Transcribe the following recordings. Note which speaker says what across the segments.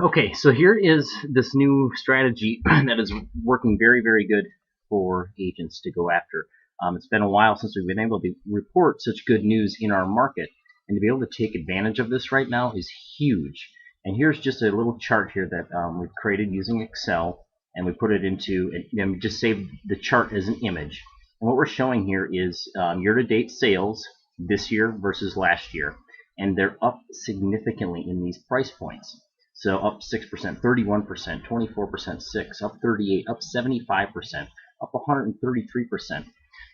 Speaker 1: Okay, so here is this new strategy that is working very, very good for agents to go after. It's been a while since we've been able to report such good news in our market, and to be able to take advantage of this right now is huge. And here's just a little chart here that we've created using Excel, and we put it into, and just saved the chart as an image. And what we're showing here is year-to-date sales this year versus last year, and they're up significantly in these price points. So up 6%, 31%, 24%, 6, up 38, up 75%, up 133%.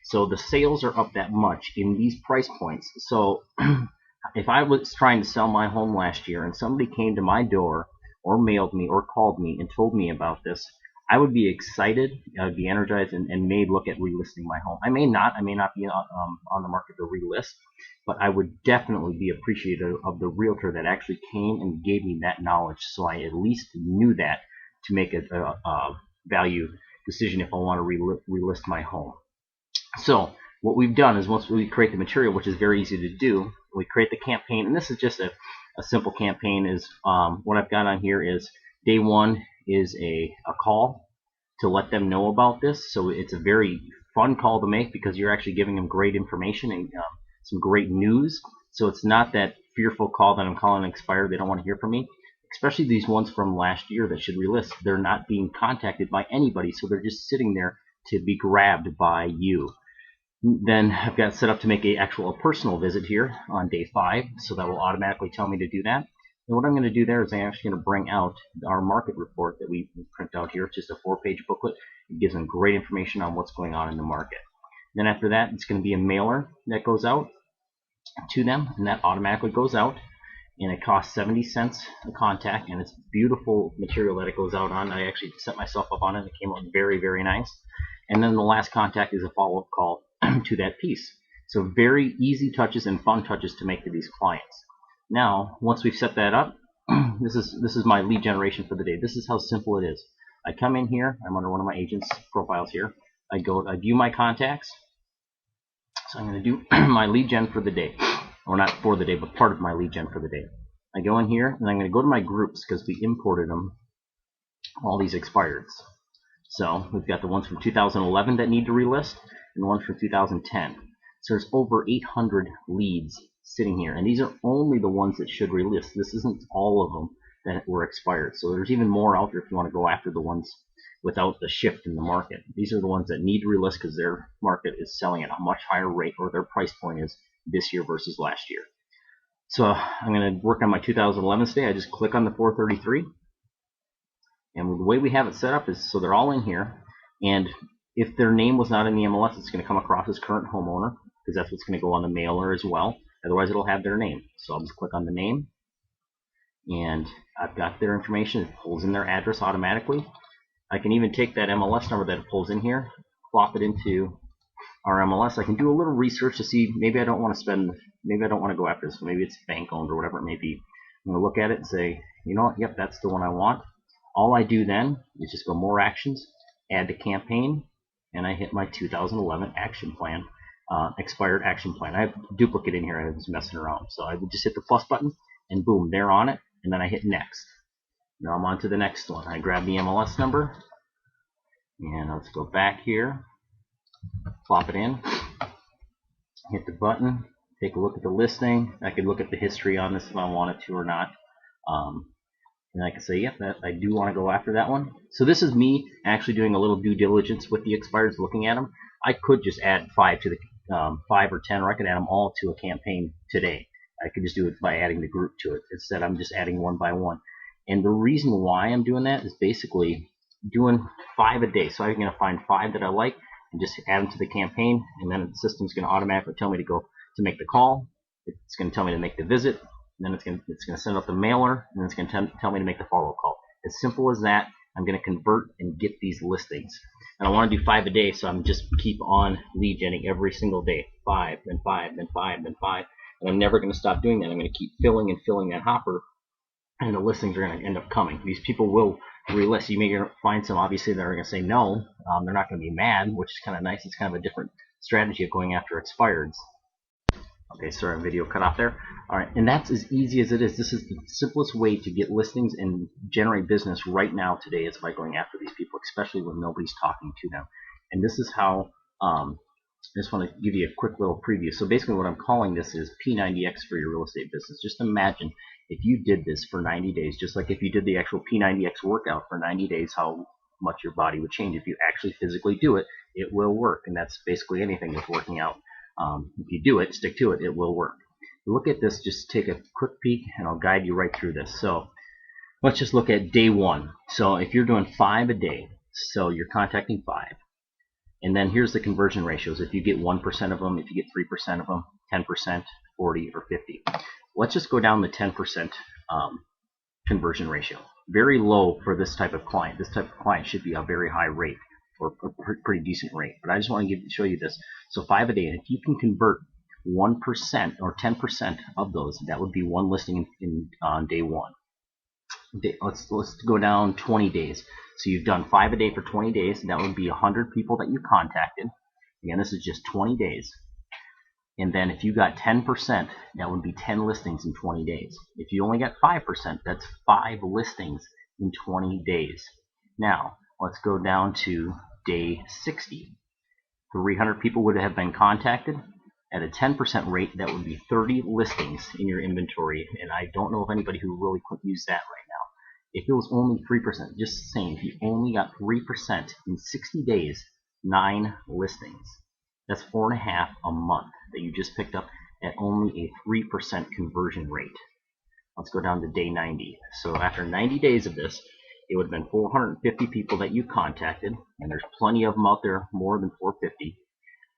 Speaker 1: So the sales are up that much in these price points. So if I was trying to sell my home last year and somebody came to my door or mailed me or called me and told me about this, I would be excited, I would be energized, and may look at relisting my home. I may not be on the market to relist, but I would definitely be appreciative of the realtor that actually came and gave me that knowledge, so I at least knew that to make a value decision if I want to relist my home. So what we've done is, once we create the material, which is very easy to do, we create the campaign, and this is just a simple campaign. Is what I've got on here is day one is a call to let them know about this. So it's a very fun call to make because you're actually giving them great information and some great news. So it's not that fearful call that I'm calling expired, they don't want to hear from me. Especially these ones from last year that should relist. They're not being contacted by anybody, so they're just sitting there to be grabbed by you. Then I've got set up to make a personal visit here on day 5, so that will automatically tell me to do that. And what I'm going to do there is I'm actually going to bring out our market report that we print out here. It's just a 4-page booklet. It gives them great information on what's going on in the market. Then after that, it's going to be a mailer that goes out to them, and that automatically goes out. And it costs 70 cents a contact, and it's beautiful material that it goes out on. I actually set myself up on it. It came out very, very nice. And then the last contact is a follow-up call to that piece. So very easy touches and fun touches to make to these clients. Now, once we've set that up, this is my lead generation for the day. This is how simple it is. I come in here. I'm under one of my agents' profiles here. I view my contacts. So I'm going to do my lead gen for the day. Or not for the day, but part of my lead gen for the day. I go in here, and I'm going to go to my groups because we imported them, all these expireds. So we've got the ones from 2011 that need to relist, and the ones from 2010. So there's over 800 leads sitting here, and these are only the ones that should relist. This isn't all of them that were expired. So there's even more out there if you want to go after the ones without the shift in the market. These are the ones that need to relist because their market is selling at a much higher rate, or their price point is this year versus last year. So I'm going to work on my 2011 today. I just click on the 433, and the way we have it set up is so they're all in here, and if their name was not in the MLS, it's going to come across as current homeowner because that's what's going to go on the mailer as well. Otherwise, it'll have their name. So I'll just click on the name, and I've got their information. It pulls in their address automatically. I can even take that MLS number that it pulls in here, plop it into our MLS. I can do a little research to see, maybe I don't want to go after this. Maybe it's bank owned or whatever it may be. I'm going to look at it and say, you know what, yep, that's the one I want. All I do then is just go more actions, add to campaign, and I hit my 2011 action plan, expired action plan. I have a duplicate in here. I was messing around. So I would just hit the plus button, and boom, they're on it, and then I hit next. Now I'm on to the next one. I grab the MLS number, and let's go back here, plop it in, hit the button, take a look at the listing. I could look at the history on this if I wanted to or not. And I can say, yep, I do want to go after that one. So this is me actually doing a little due diligence with the expireds, looking at them. I could just add 5 to the 5 or 10, or I could add them all to a campaign today. I could just do it by adding the group to it. Instead, I'm just adding one by one. And the reason why I'm doing that is basically doing 5 a day. So I'm going to find 5 that I like and just add them to the campaign, and then the system's going to automatically tell me to make the call. It's going to tell me to make the visit. And then it's going to send out the mailer, and then it's going to tell me to make the follow-up call. As simple as that. I'm going to convert and get these listings. And I want to do 5 a day, so I'm just keep on lead genning every single day. 5, then 5, then 5, then 5. And I'm never going to stop doing that. I'm going to keep filling and filling that hopper, and the listings are going to end up coming. These people will relist. You may find some, obviously, that are going to say no. They're not going to be mad, which is kind of nice. It's kind of a different strategy of going after expireds. Okay, sorry, video cut off there. All right, and that's as easy as it is. This is the simplest way to get listings and generate business right now today is by going after these people, especially when nobody's talking to them. And this is how, I just want to give you a quick little preview. So basically what I'm calling this is P90X for your real estate business. Just imagine if you did this for 90 days, just like if you did the actual P90X workout for 90 days, how much your body would change. If you actually physically do it, it will work. And that's basically anything that's working out. If you do it, stick to it, it will work. Look at this, just take a quick peek and I'll guide you right through this. So let's just look at day one. So if you're doing 5 a day, so you're contacting 5. And then here's the conversion ratios. If you get 1% of them, if you get 3% of them, 10%, 40, or 50. Let's just go down the 10% conversion ratio. Very low for this type of client. This type of client should be a very high rate or a pretty decent rate. But I just want to show you this. So 5 a day, and if you can convert 1% or 10% of those, that would be one listing on day one. Let's go down 20 days. So you've done 5 a day for 20 days, and that would be 100 people that you contacted. Again, this is just 20 days. And then if you got 10%, that would be 10 listings in 20 days. If you only got 5%, that's 5 listings in 20 days. Now, let's go down to day 60. 300 people would have been contacted. At a 10% rate, that would be 30 listings in your inventory. And I don't know of anybody who really could use that right now. If it was only 3%, just saying, if you only got 3% in 60 days, 9 listings. That's 4.5 a month that you just picked up at only a 3% conversion rate. Let's go down to day 90. So after 90 days of this, it would have been 450 people that you contacted, and there's plenty of them out there, more than 450.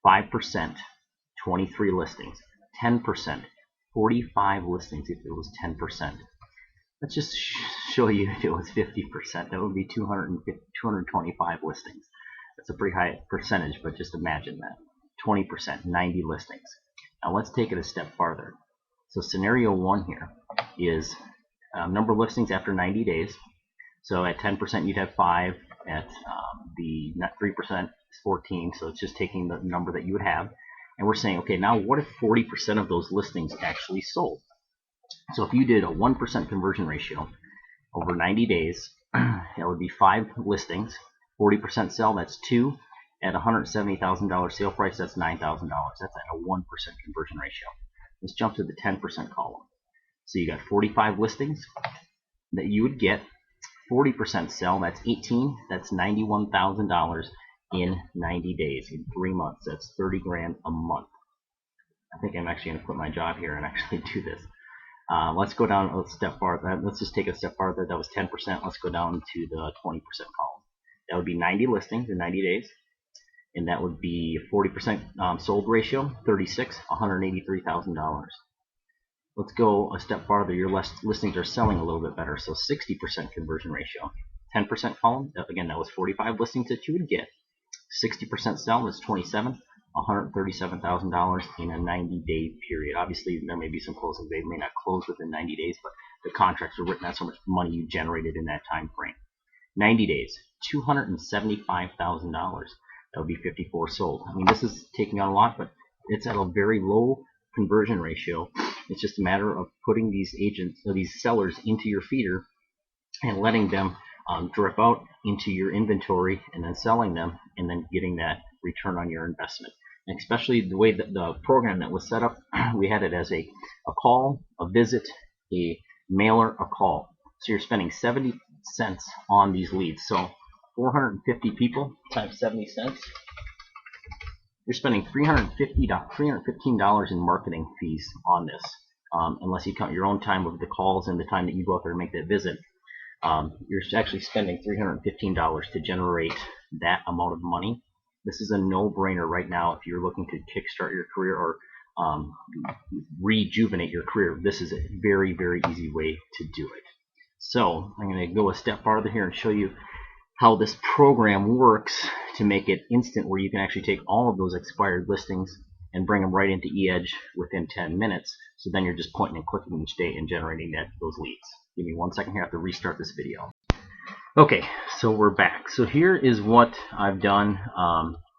Speaker 1: 5%, 23 listings. 10%, 45 listings if it was 10%. Let's just show you if it was 50%. That would be 225 listings. That's a pretty high percentage, but just imagine that. 20%, 90 listings. Now let's take it a step farther. So scenario 1 here is number of listings after 90 days. So at 10% you'd have 5. At the 3% is 14. So it's just taking the number that you would have. And we're saying, okay, now what if 40% of those listings actually sold? So if you did a 1% conversion ratio over 90 days, that would be 5 listings. 40% sell, that's 2. At $170,000 sale price, that's $9,000. That's at a 1% conversion ratio. Let's jump to the 10% column. So you got 45 listings that you would get. 40% sell, that's 18. That's $91,000 in 90 days, in 3 months. That's 30 grand a month. I think I'm actually going to quit my job here and actually do this. Let's go down a step farther. Let's just take a step farther. That was 10%. Let's go down to the 20% column. That would be 90 listings in 90 days. And that would be 40% sold ratio, 36, $183,000. Let's go a step farther. Your listings are selling a little bit better, so 60% conversion ratio. 10% column, again, that was 45 listings that you would get. 60% sell, that's 27, $137,000 in a 90-day period. Obviously, there may be some closings. They may not close within 90 days, but the contracts are written. That's how much money you generated in that time frame. 90 days, $275,000. That would be 54 sold. I mean, this is taking on a lot, but it's at a very low conversion ratio. It's just a matter of putting these agents, or these sellers, into your feeder and letting them drip out into your inventory and then selling them and then getting that return on your investment. And especially the way that the program that was set up, we had it as a call, a visit, a mailer, a call. So you're spending 70 cents on these leads. So 450 people times 70 cents. You're spending $315 in marketing fees on this, unless you count your own time with the calls and the time that you go out there to make that visit. You're actually spending $315 to generate that amount of money. This is a no-brainer right now if you're looking to kickstart your career or rejuvenate your career. This is a very, very easy way to do it. So I'm going to go a step farther here and show you how this program works to make it instant, where you can actually take all of those expired listings and bring them right into eEdge within 10 minutes. So then you're just pointing and clicking each day and generating those leads. Give me 1 second here. I have to restart this video. Okay, so we're back. So here is what I've done.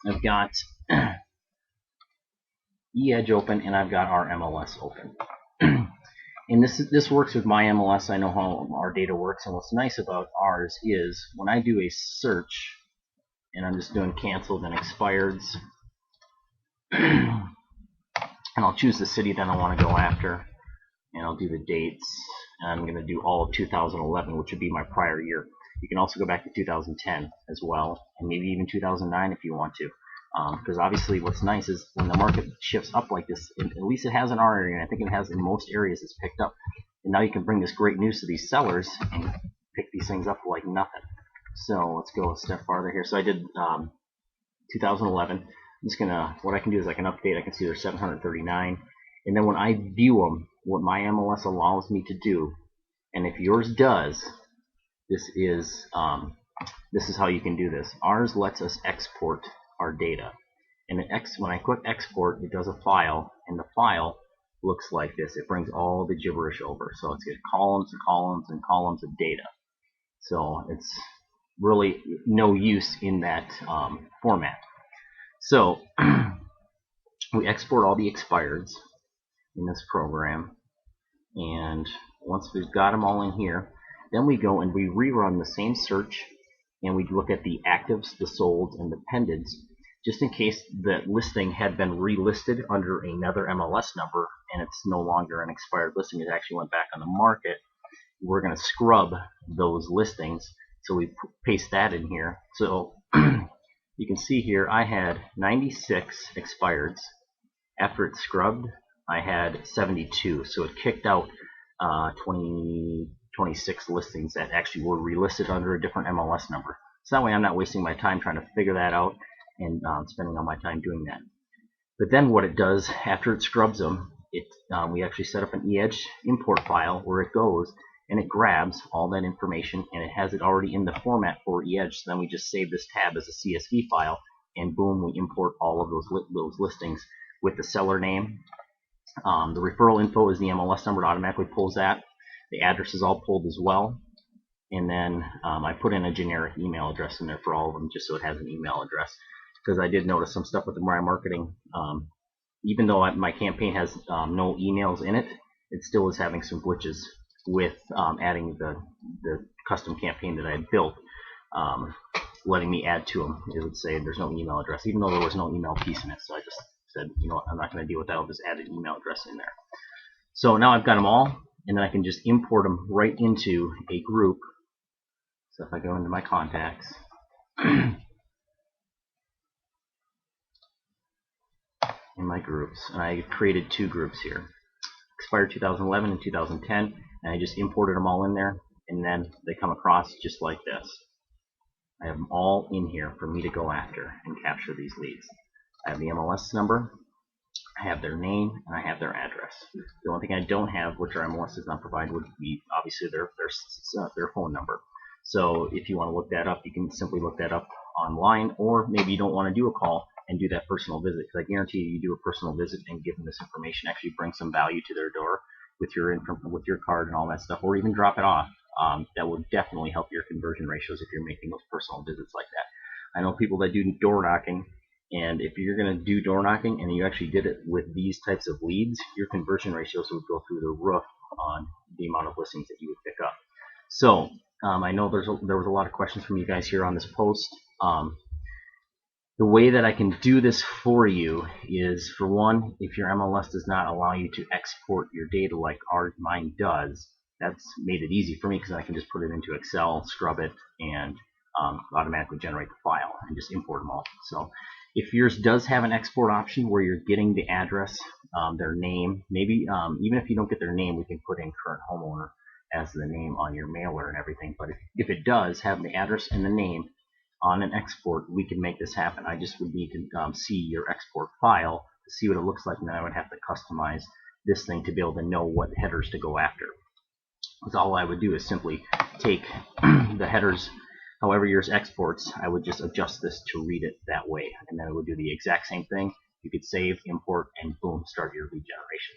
Speaker 1: I've got e-edge open, and I've got our MLS open. And this works with my MLS. I know how our data works, and what's nice about ours is when I do a search, and I'm just doing canceled and expireds, and I'll choose the city that I want to go after, and I'll do the dates, and I'm going to do all of 2011, which would be my prior year. You can also go back to 2010 as well, and maybe even 2009 if you want to. Because obviously what's nice is when the market shifts up like this, at least it has in our area, and I think it has in most areas, it's picked up. And now you can bring this great news to these sellers and pick these things up like nothing. So let's go a step farther here. So I did 2011. I'm just gonna, what I can do is I can update. I can see there's 739. And then when I view them, what my MLS allows me to do, and if yours does, this is how you can do this. Ours lets us export our data. And when I click export, it does a file, and the file looks like this. It brings all the gibberish over. So it's got columns and columns and columns of data. So it's really no use in that format. So we export all the expireds in this program, and once we've got them all in here, then we go and we rerun the same search, and we look at the actives, the solds, and the pendants, just in case the listing had been relisted under another MLS number and it's no longer an expired listing. It actually went back on the market. We're going to scrub those listings, so we paste that in here. So you can see here I had 96 expireds. After it scrubbed, I had 72, so it kicked out 26 listings that actually were relisted under a different MLS number. So that way I'm not wasting my time trying to figure that out and spending all my time doing that. But then what it does, after it scrubs them, we actually set up an e-edge import file where it goes and it grabs all that information, and it has it already in the format for e-edge. So then we just save this tab as a CSV file, and boom, we import all of those listings with the seller name. The referral info is the MLS number. It automatically pulls that. The address is all pulled as well. And then I put in a generic email address in there for all of them, just so it has an email address. Because I did notice some stuff with my marketing. Even though my campaign has no emails in it, it still is having some glitches with adding the custom campaign that I had built. Letting me add to them, it would say there's no email address, even though there was no email piece in it. So I just said, you know what, I'm not going to deal with that. I'll just add an email address in there. So now I've got them all, and then I can just import them right into a group. So if I go into my contacts, in my groups, and I created two groups here, expired 2011 and 2010, and I just imported them all in there, and then they come across just like this. I have them all in here for me to go after and capture these leads. I have the MLS number, I have their name, and I have their address. The only thing I don't have, which our MLS does not provide, would be obviously their phone number. So if you want to look that up, you can simply look that up online, or maybe you don't want to do a call and do that personal visit, because I guarantee you do a personal visit and give them this information, actually bring some value to their door with your card and all that stuff, or even drop it off. That would definitely help your conversion ratios if you're making those personal visits like that. I know people that do door knocking, and if you're going to do door knocking and you actually did it with these types of leads, your conversion ratios would go through the roof on the amount of listings that you would pick up. So I know there was a lot of questions from you guys here on this post. The way that I can do this for you is, for one, if your MLS does not allow you to export your data like mine does, that's made it easy for me, because I can just put it into Excel, scrub it, and automatically generate the file and just import them all. So if yours does have an export option where you're getting the address, their name, maybe even if you don't get their name, we can put in current homeowner as the name on your mailer and everything. But if it does have the address and the name on an export, we can make this happen. I just would need to see your export file to see what it looks like, and then I would have to customize this thing to be able to know what headers to go after. Because all I would do is simply take the headers, however yours exports, I would just adjust this to read it that way, and then it would do the exact same thing. You could save, import, and boom, start your lead generation.